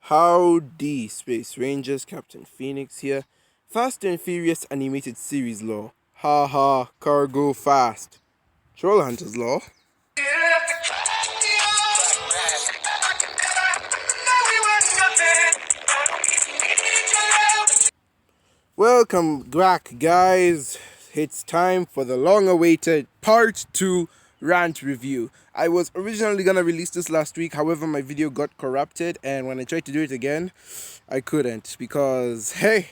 Howdy, Space Rangers, Captain Phoenix here. Fast and Furious animated series law. Ha ha, cargo fast. Trollhunters law. Welcome back, guys. It's time for the long awaited part 2 Rant review. I was originally gonna release this last week, however, my video got corrupted, and when I tried to do it again, I couldn't because, hey,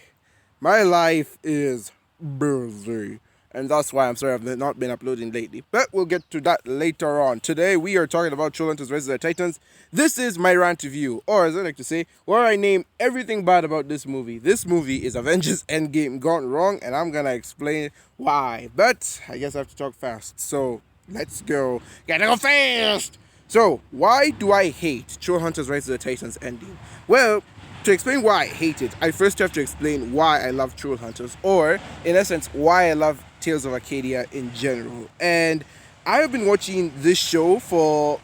my life is busy. And that's why I'm sorry I've not been uploading lately. But we'll get to that later on. Today we are talking about Trollhunters vs. the Titans. This is my rant review, or as I like to say, where I name everything bad about this movie. This movie is Avengers Endgame gone wrong, and I'm gonna explain why. But I guess I have to talk fast. So let's go. Gotta go fast! So, why do I hate Trollhunters vs. the Titans ending? Well, to explain why I hate it, I first have to explain why I love Trollhunters, or in essence, why I love Tales of Arcadia in general. And I have been watching this show for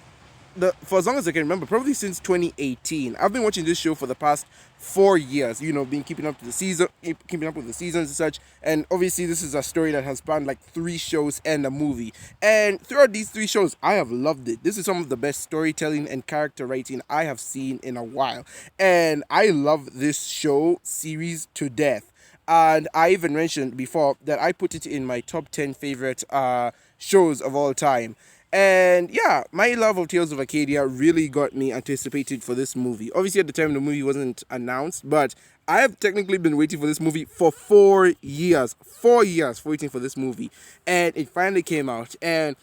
as long as I can remember, probably since 2018. I've been watching this show for the past 4 years. Been keeping up with the seasons and such. And obviously, this is a story that has spanned like 3 shows and a movie. And throughout these 3 shows, I have loved it. This is some of the best storytelling and character writing I have seen in a while. And I love this show series to death. And I even mentioned before that I put it in my top 10 favorite shows of all time. And yeah, my love of Tales of Arcadia really got me anticipated for this movie. Obviously, at the time, the movie wasn't announced, but I have technically been waiting for this movie for 4 years. 4 years waiting for this movie. And it finally came out. And,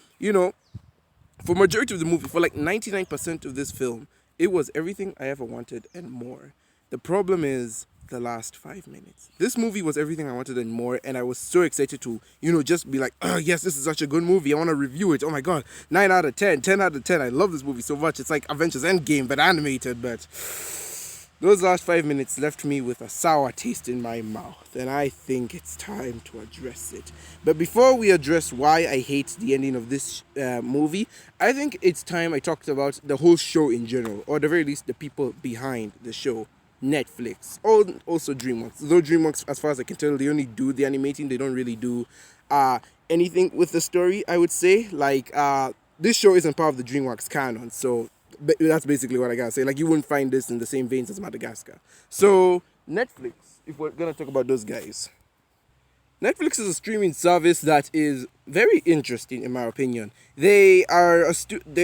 for majority of the movie, for like 99% of this film, it was everything I ever wanted and more. The problem is the last 5 minutes. This movie was everything I wanted and more, and I was so excited to, just be like, oh yes, this is such a good movie. I want to review it. Oh my god, 9 out of 10, 10 out of 10. I love this movie so much. It's like Avengers Endgame, but animated, but those last 5 minutes left me with a sour taste in my mouth, and I think it's time to address it. But before we address why I hate the ending of this movie, I think it's time I talked about the whole show in general, or at the very least, the people behind the show. Netflix, also DreamWorks. Though DreamWorks, as far as I can tell, they only do the animating. They don't really do anything with the story, I would say. Like, this show isn't part of the DreamWorks canon, so that's basically what I gotta say. Like, you wouldn't find this in the same veins as Madagascar. So, Netflix, if we're gonna talk about those guys. Netflix is a streaming service that is very interesting, in my opinion. They are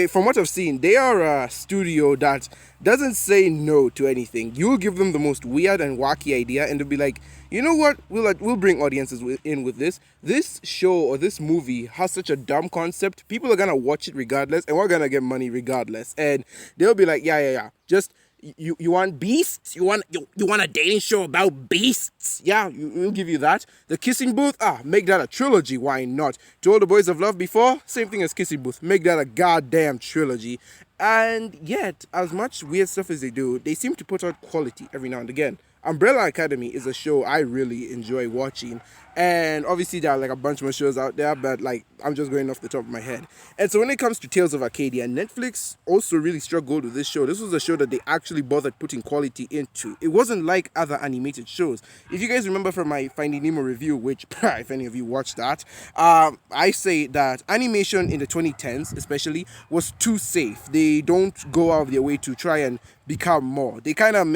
from what I've seen, they are a studio that doesn't say no to anything. You'll give them the most weird and wacky idea, and they'll be like, you know what? We'll bring audiences in with this. This show or this movie has such a dumb concept. People are gonna watch it regardless, and we're gonna get money regardless. And they'll be like, yeah. Just you want beasts? You want a dating show about beasts? Yeah, we'll give you that. The Kissing Booth? Make that a trilogy. Why not? To All the Boys I've Loved Before? Same thing as Kissing Booth. Make that a goddamn trilogy. And yet, as much weird stuff as they do, they seem to put out quality every now and again. Umbrella Academy is a show I really enjoy watching. And obviously there are like a bunch more shows out there, but like I'm just going off the top of my head. And so when it comes to Tales of Arcadia, Netflix also really struggled with this show. This was a show that they actually bothered putting quality into. It wasn't like other animated shows. If you guys remember from my Finding Nemo review, which if any of you watched that, I say that animation in the 2010s especially was too safe. They don't go out of their way to try and become more. They kind of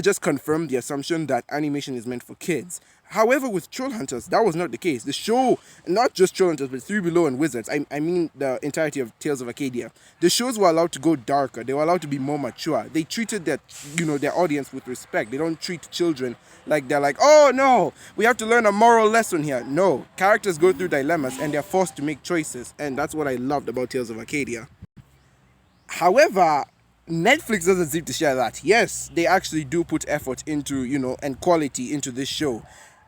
just confirm the assumption that animation is meant for kids. However, with Trollhunters, that was not the case. The show, not just Trollhunters, but Three Below and Wizards, I mean the entirety of Tales of Arcadia, the shows were allowed to go darker. They were allowed to be more mature. They treated their audience with respect. They don't treat children like they're like, oh no, we have to learn a moral lesson here. No, characters go through dilemmas and they're forced to make choices. And that's what I loved about Tales of Arcadia. However, Netflix doesn't seem to share that. Yes, they actually do put effort into, and quality into this show.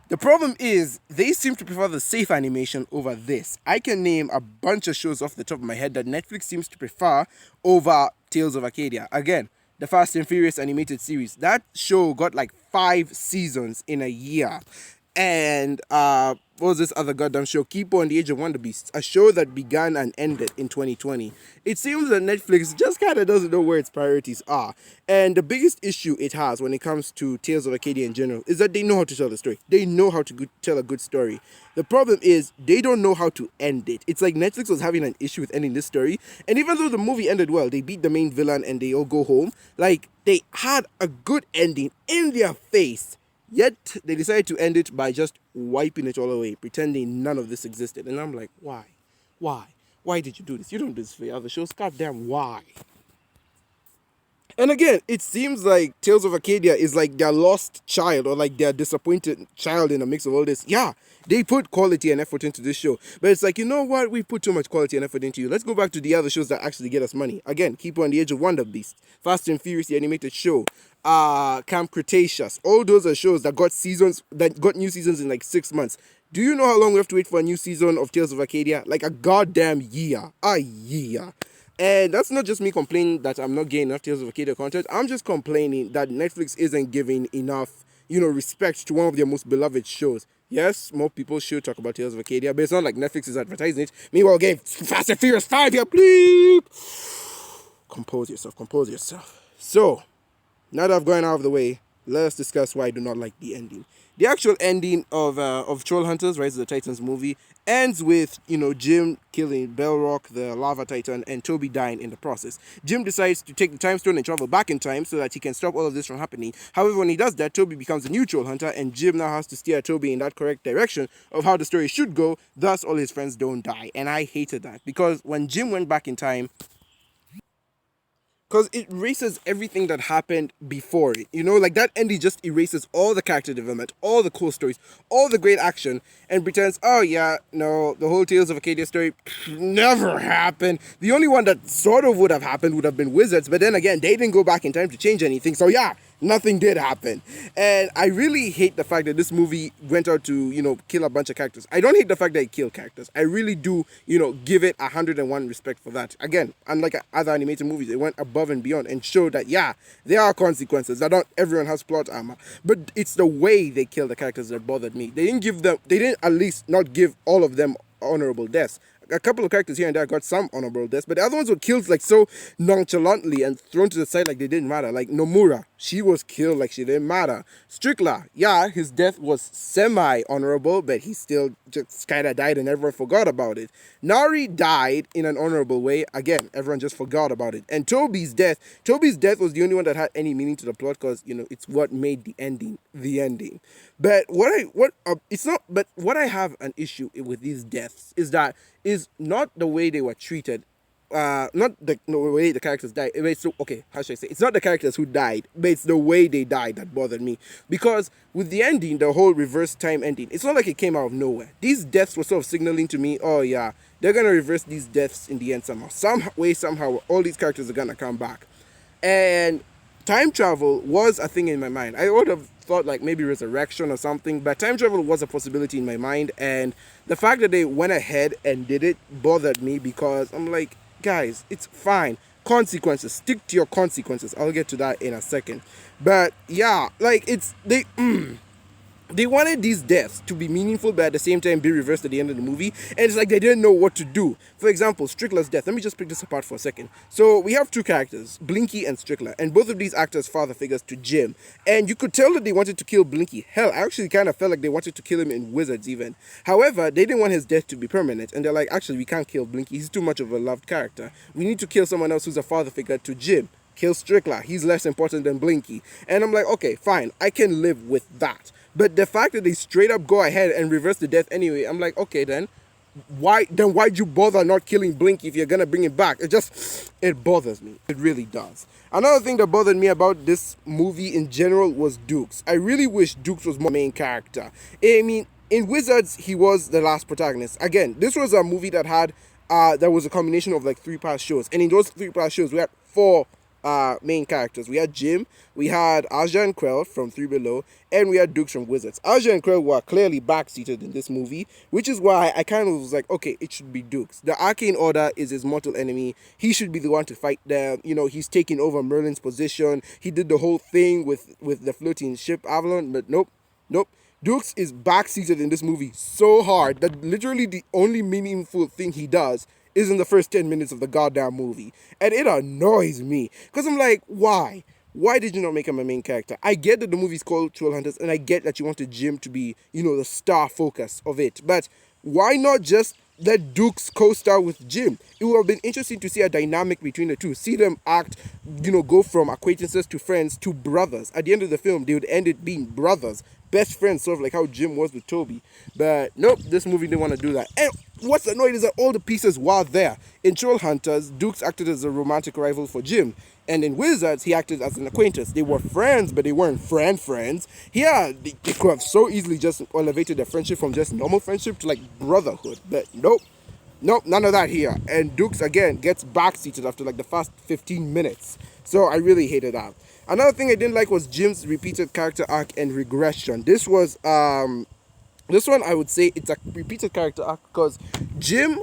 The problem is, they seem to prefer the safe animation over this. I can name a bunch of shows off the top of my head that Netflix seems to prefer over Tales of Arcadia. Again, the Fast and Furious animated series. That show got like 5 seasons in a year. and what was this other goddamn show? Keeper and the Age of Wonder Beasts, a show that began and ended in 2020. It seems that Netflix just kind of doesn't know where its priorities are. And the biggest issue it has when it comes to Tales of Arcadia in general is that they know how to tell the story. They know how to tell a good story. The problem is they don't know how to end it. It's like Netflix was having an issue with ending this story. And even though the movie ended well, they beat the main villain and they all go home. Like, they had a good ending in their face. Yet, they decided to end it by just wiping it all away, pretending none of this existed. And I'm like, why? Why? Why did you do this? You don't do this for your other shows. Goddamn, why? And again, it seems like Tales of Arcadia is like their lost child or like their disappointed child in a mix of all this. Yeah, they put quality and effort into this show. But it's like, you know what? We put too much quality and effort into you. Let's go back to the other shows that actually get us money. Again, Keeper on the Age of Wonder Beast, Fast and Furious, the animated show, Camp Cretaceous. All those are shows that got new seasons in like 6 months. Do you know how long we have to wait for a new season of Tales of Arcadia? Like a goddamn year. A year. And that's not just me complaining that I'm not getting enough Tales of Arcadia content. I'm just complaining that Netflix isn't giving enough, respect to one of their most beloved shows. Yes, more people should talk about Tales of Arcadia, but it's not like Netflix is advertising it. Meanwhile, game Fast and Furious 5 here, bleep! Compose yourself. So, now that I've gone out of the way, let us discuss why I do not like the ending. The actual ending of Trollhunters, Rise of the Titans movie, ends with, Jim killing Belrock, the lava titan, and Toby dying in the process. Jim decides to take the time stone and travel back in time so that he can stop all of this from happening. However, when he does that, Toby becomes a new Trollhunter, and Jim now has to steer Toby in that correct direction of how the story should go, thus all his friends don't die. And I hated that, because when Jim went back in time, because it erases everything that happened before it. Like that ending just erases all the character development, all the cool stories, all the great action, and pretends, oh yeah, no, the whole Tales of Arcadia story never happened. The only one that sort of would have happened would have been Wizards, but then again, they didn't go back in time to change anything, so yeah, nothing did happen. And I really hate the fact that this movie went out to, kill a bunch of characters. I don't hate the fact that it killed characters. I really do, give it 101 respect for that. Again, unlike other animated movies, it went above and beyond and showed that, yeah, there are consequences, that not everyone has plot armor. But it's the way they kill the characters that bothered me. They didn't at least not give all of them honorable deaths. A couple of characters here and there got some honorable deaths, but the other ones were killed like so nonchalantly and thrown to the side like they didn't matter. Like Nomura, she was killed like she didn't matter. Strickler, yeah, his death was semi-honorable, but he still just kind of died and everyone forgot about it. Nari died in an honorable way. Again, everyone just forgot about it. And Toby's death was the only one that had any meaning to the plot because, it's what made the ending the ending. But what I have an issue with these deaths is not the way they were treated, not the way the characters died. How should I say? It's not the characters who died, but it's the way they died that bothered me. Because with the ending, the whole reverse time ending, it's not like it came out of nowhere. These deaths were sort of signaling to me, oh yeah, they're gonna reverse these deaths in the end somehow. Somehow, all these characters are gonna come back. And time travel was a thing in my mind. I would have thought like maybe resurrection or something, but time travel was a possibility in my mind, and the fact that they went ahead and did it bothered me because I'm like, guys, it's fine. Consequences, stick to your consequences. I'll get to that in a second. But yeah, like they wanted these deaths to be meaningful, but at the same time be reversed at the end of the movie. And it's like they didn't know what to do. For example, Strickler's death. Let me just pick this apart for a second. So we have two characters, Blinky and Strickler. And both of these act as father figures to Jim. And you could tell that they wanted to kill Blinky. Hell, I actually kind of felt like they wanted to kill him in Wizards even. However, they didn't want his death to be permanent. And they're like, actually, we can't kill Blinky. He's too much of a loved character. We need to kill someone else who's a father figure to Jim. Kill Strickler. He's less important than Blinky. And I'm like, okay, fine. I can live with that. But the fact that they straight up go ahead and reverse the death anyway, I'm like, okay, then why'd you bother not killing Blinky if you're gonna bring him back? It bothers me. It really does. Another thing that bothered me about this movie in general was Dukes. I really wish Dukes was more main character. I mean, in Wizards, he was the last protagonist. Again, this was a movie that had that was a combination of like 3 past shows, and in those 3 past shows, we had 4 main characters. We had Jim, we had Aja and Krell from Three Below, and we had Dukes from Wizards. Aja and Krell were clearly backseated in this movie, which is why I kind of was like, okay, it should be Dukes. The Arcane Order is his mortal enemy. He should be the one to fight them. He's taking over Merlin's position. He did the whole thing with the floating ship Avalon, but nope. Dukes is backseated in this movie so hard that literally the only meaningful thing he does is in the first 10 minutes of the goddamn movie. And it annoys me. Because I'm like, why? Why did you not make him a main character? I get that the movie's called Trollhunters, and I get that you wanted Jim to be, the star focus of it. But why not just let Dukes co-star with Jim? It would have been interesting to see a dynamic between the two. See them act, go from acquaintances to friends to brothers. At the end of the film, they would end it being brothers. Best friends, sort of like how Jim was with Toby. But nope, this movie didn't want to do that. And what's annoying is that all the pieces were there. In Trollhunters, Dukes acted as a romantic rival for Jim. And in Wizards, he acted as an acquaintance. They were friends, but they weren't friends. Here, they could have so easily just elevated their friendship from just normal friendship to like brotherhood. But nope. Nope, none of that here. And Dukes, again, gets backseated after like the first 15 minutes. So I really hated that. Another thing I didn't like was Jim's repeated character arc and regression. This one I would say it's a repeated character arc because Jim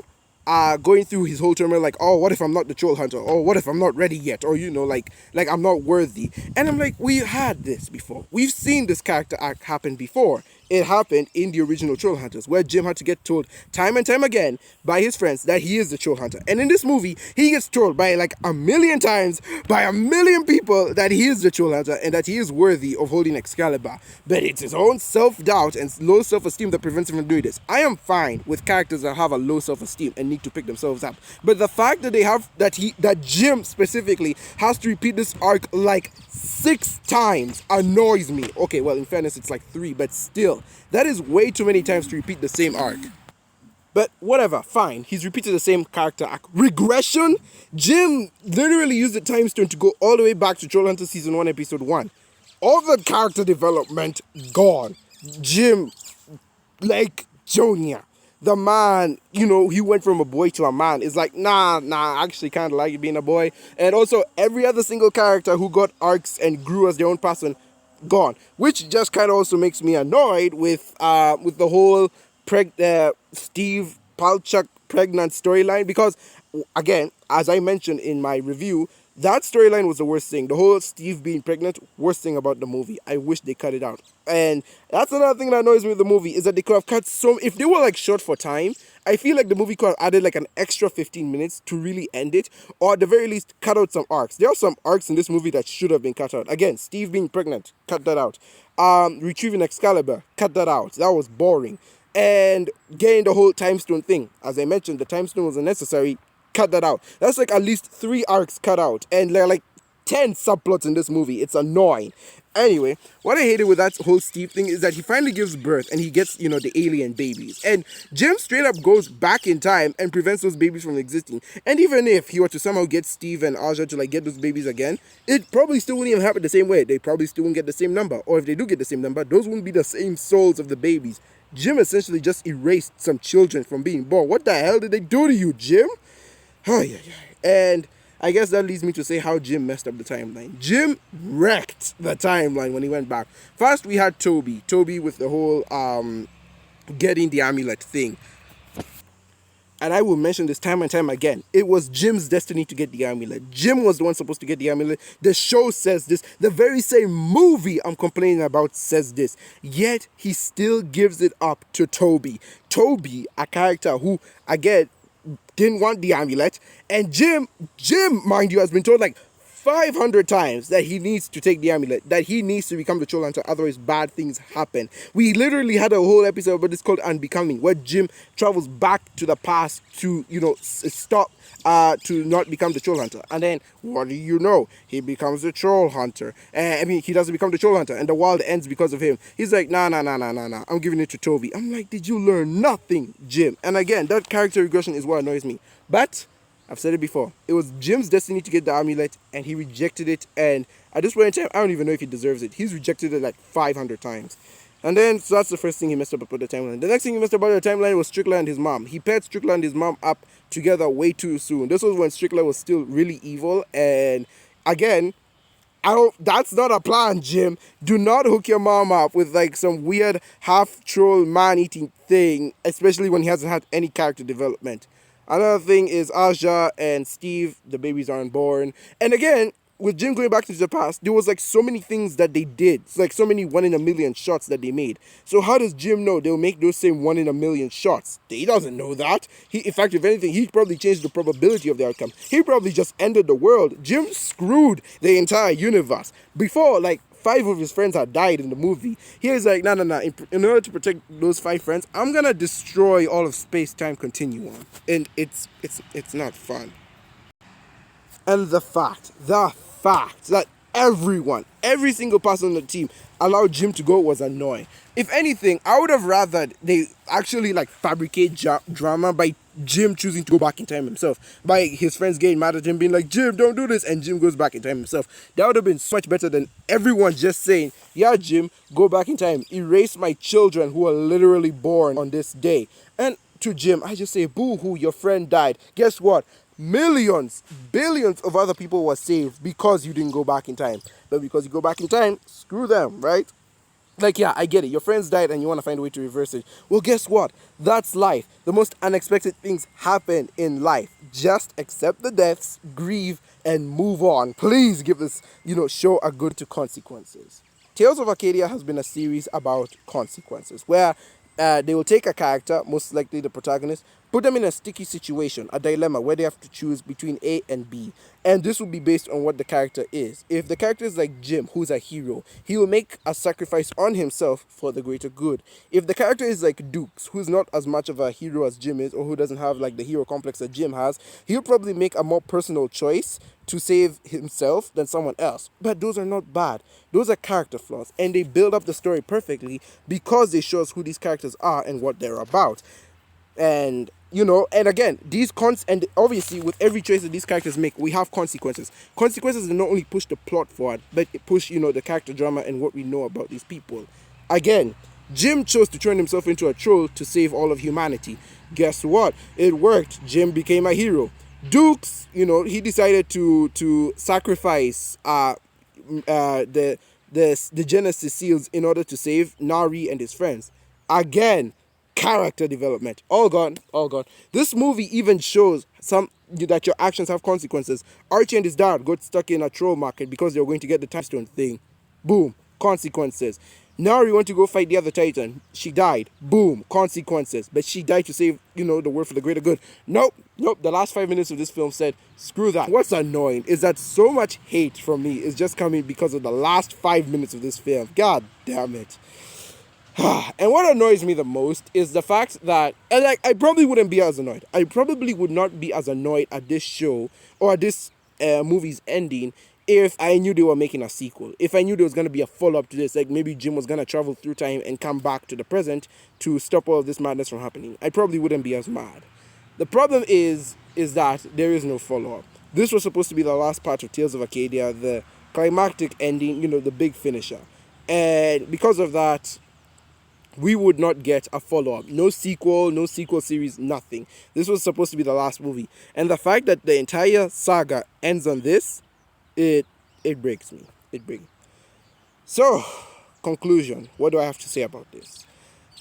going through his whole turmoil like, oh, what if I'm not the troll hunter? Oh, what if I'm not ready yet? Or like I'm not worthy. And I'm like, we had this before. We've seen this character arc happen before. It happened in the original Troll Hunters, where Jim had to get told time and time again by his friends that he is the Troll Hunter. And in this movie, he gets told by like a million times, by a million people, that he is the Troll Hunter and that he is worthy of holding Excalibur. But it's his own self-doubt and low self-esteem that prevents him from doing this. I am fine with characters that have a low self-esteem and need to pick themselves up. But the fact that that Jim specifically has to repeat this arc like 6 times annoys me. Okay, well, in fairness, it's like 3, but still, that is way too many times to repeat the same arc. But whatever, fine. He's repeated the same character arc. Regression? Jim literally used the time stone to go all the way back to Trollhunters Season 1, Episode 1. All the character development, gone. Jim, like Junior. The man, he went from a boy to a man. It's like, nah, I actually kind of like being a boy. And also, every other single character who got arcs and grew as their own person, gone. Which just kind of also makes me annoyed with the whole Steve Palchuk pregnant storyline. Because, again, as I mentioned in my review, that storyline was the worst thing. The whole Steve being pregnant, worst thing about the movie. I wish they cut it out. And that's another thing that annoys me with the movie, is that they could have cut if they were like short for time, I feel like the movie could have added like an extra 15 minutes to really end it, or at the very least cut out some arcs. There are some arcs in this movie that should have been cut out. Again, Steve being pregnant, cut that out. Retrieving Excalibur, cut that out. That was boring. And getting the whole time stone thing. As I mentioned, the time stone was unnecessary. Cut that out. That's like at least 3 arcs cut out. And there are like 10 subplots in this movie. It's annoying. Anyway, what I hated with that whole Steve thing is that he finally gives birth and he gets, the alien babies. And Jim straight up goes back in time and prevents those babies from existing. And even if he were to somehow get Steve and Aja to like get those babies again, it probably still wouldn't even happen the same way. They probably still wouldn't get the same number. Or if they do get the same number, those wouldn't be the same souls of the babies. Jim essentially just erased some children from being born. What the hell did they do to you, Jim? Oh, yeah. And I guess that leads me to say how Jim messed up the timeline. Jim wrecked the timeline when he went back. First, we had Toby. Toby with the whole getting the amulet thing. And I will mention this time and time again. It was Jim's destiny to get the amulet. Jim was the one supposed to get the amulet. The show says this. The very same movie I'm complaining about says this. Yet, he still gives it up to Toby. Toby, a character who, again, didn't want the amulet, and Jim, mind you, has been told like 500 times that he needs to take the amulet, that he needs to become the Troll Hunter, otherwise bad things happen. We literally had a whole episode about this called Unbecoming, where Jim travels back to the past to, stop, to not become the Troll Hunter. And then, what do you know? He becomes the Troll Hunter. He doesn't become the Troll Hunter, and the world ends because of him. He's like, nah, I'm giving it to Toby. I'm like, did you learn nothing, Jim? And again, that character regression is what annoys me. But I've said it before. It was Jim's destiny to get the amulet, and he rejected it. And at this point in time, I don't even know if he deserves it. He's rejected it like 500 times. And then, so that's the first thing he messed up about the timeline. The next thing he messed up about the timeline was Strickler and his mom. He paired Strickler and his mom up together way too soon. This was when Strickler was still really evil. And again, that's not a plan, Jim. Do not hook your mom up with like some weird half-troll man-eating thing, especially when he hasn't had any character development. Another thing is Aja and Steve, the babies aren't born. And again, with Jim going back into the past, there was like so many things that they did. It's like so many 1 in a million shots that they made. So how does Jim know they'll make those same 1 in a million shots? He doesn't know that. In fact, if anything, he probably changed the probability of the outcome. He probably just ended the world. Jim screwed the entire universe. Before, like, 5 of his friends had died in the movie. He was like, no. In order to protect those 5 friends, I'm gonna destroy all of space-time continuum, and it's not fun. And the fact that everyone, every single person on the team allowed Jim to go was annoying. If anything, I would have rather they actually like fabricate drama by Jim choosing to go back in time himself, by his friends getting mad at him, being like, Jim, don't do this, and Jim goes back in time himself. That would have been so much better than everyone just saying, yeah, Jim, go back in time, erase my children who are literally born on this day. And to Jim, I just say, boo-hoo, your friend died. Guess what? Millions, billions of other people were saved because you didn't go back in time. But because you go back in time, screw them, right? Like, yeah, I get it. Your friends died and you want to find a way to reverse it. Well, guess what? That's life. The most unexpected things happen in life. Just accept the deaths, grieve, and move on. Please give this, show a good to consequences. Tales of Arcadia has been a series about consequences where they will take a character, most likely the protagonist, put them in a sticky situation, a dilemma where they have to choose between A and B. And this will be based on what the character is. If the character is like Jim, who's a hero, he will make a sacrifice on himself for the greater good. If the character is like Dukes, who's not as much of a hero as Jim is, or who doesn't have like the hero complex that Jim has, he'll probably make a more personal choice to save himself than someone else. But those are not bad. Those are character flaws, and they build up the story perfectly because they show us who these characters are and what they're about. And and again, and obviously with every choice that these characters make, we have consequences. Consequences that not only push the plot forward, but it push the character drama and what we know about these people. Again, Jim chose to turn himself into a troll to save all of humanity. Guess what? It worked. Jim became a hero. Dukes, he decided to sacrifice the Genesis seals in order to save Nari and his friends. Again, character development. All gone. This movie even shows that your actions have consequences. Archie and his dad got stuck in a troll market because they were going to get the time stone thing. Boom. Consequences. Nari went to go fight the other Titan. She died. Boom. Consequences. But she died to save, the world for the greater good. Nope. The last 5 minutes of this film said, screw that. What's annoying is that so much hate from me is just coming because of the last 5 minutes of this film. God damn it. And what annoys me the most is the fact that, and I probably wouldn't be as annoyed. I probably would not be as annoyed at this show or at this movie's ending if I knew they were making a sequel. If I knew there was going to be a follow-up to this, like maybe Jim was going to travel through time and come back to the present to stop all of this madness from happening. I probably wouldn't be as mad. The problem is that there is no follow-up. This was supposed to be the last part of Tales of Arcadia, the climactic ending, the big finisher. And because of that, we would not get a follow-up. No sequel series, nothing. This was supposed to be the last movie. And the fact that the entire saga ends on this, it breaks me. It breaks me. So, conclusion. What do I have to say about this?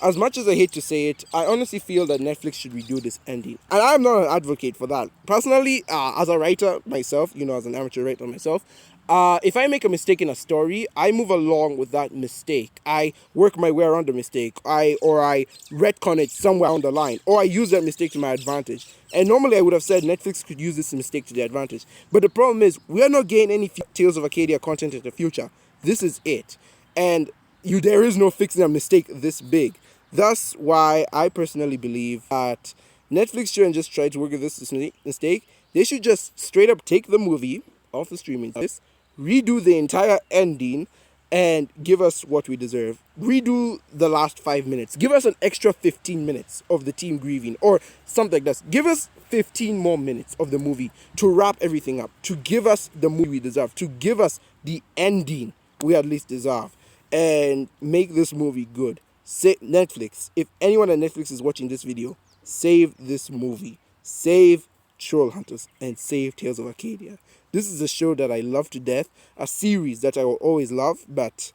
As much as I hate to say it, I honestly feel that Netflix should redo this ending. And I'm not an advocate for that. Personally, as a writer myself, as an amateur writer myself, if I make a mistake in a story, I move along with that mistake. I work my way around the mistake. I retcon it somewhere on the line. Or I use that mistake to my advantage. And normally I would have said Netflix could use this mistake to their advantage. But the problem is, we are not getting any Tales of Arcadia content in the future. This is it. And there is no fixing a mistake this big. That's why I personally believe that Netflix shouldn't just try to work with this mistake. They should just straight up take the movie off the streaming service, redo the entire ending, and give us what we deserve. Redo the last 5 minutes. Give us an extra 15 minutes of the team grieving or something like that. Give us 15 more minutes of the movie to wrap everything up, to give us the movie we deserve, to give us the ending we at least deserve, and make this movie good. Say, Netflix, if anyone at Netflix is watching this video, save this movie. Save Trollhunters and save Tales of Arcadia. This is a show that I love to death, a series that I will always love, but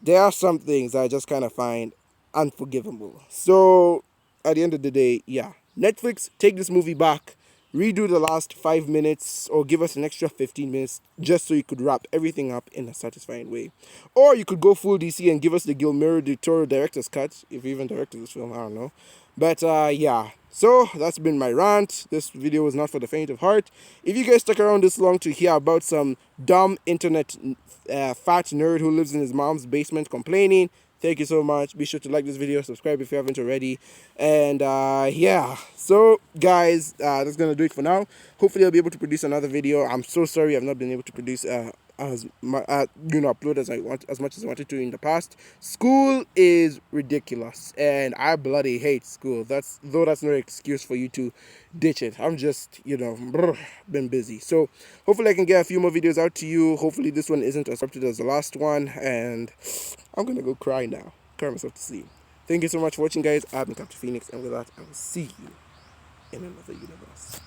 there are some things I just kind of find unforgivable. So, at the end of the day, yeah, Netflix, take this movie back, redo the last 5 minutes or give us an extra 15 minutes just so you could wrap everything up in a satisfying way. Or you could go full DC and give us the Guillermo del Toro director's cut, if you even directed this film, I don't know. But yeah, so that's been my rant. This video was not for the faint of heart. If you guys stuck around this long to hear about some dumb internet fat nerd who lives in his mom's basement complaining, thank you so much. Be sure to like this video, subscribe if you haven't already. And yeah, so guys, that's gonna do it for now. Hopefully I'll be able to produce another video. I'm so sorry I've not been able to produce upload as much as I wanted to in the past. School is ridiculous and I bloody hate school. That's no excuse for you to ditch it. I'm just, been busy. So hopefully I can get a few more videos out to you. Hopefully this one isn't as disrupted as the last one, and I'm gonna go cry now, cry myself to sleep. Thank you so much for watching, guys. I've been Captain Phoenix, and with that I will see you in another universe.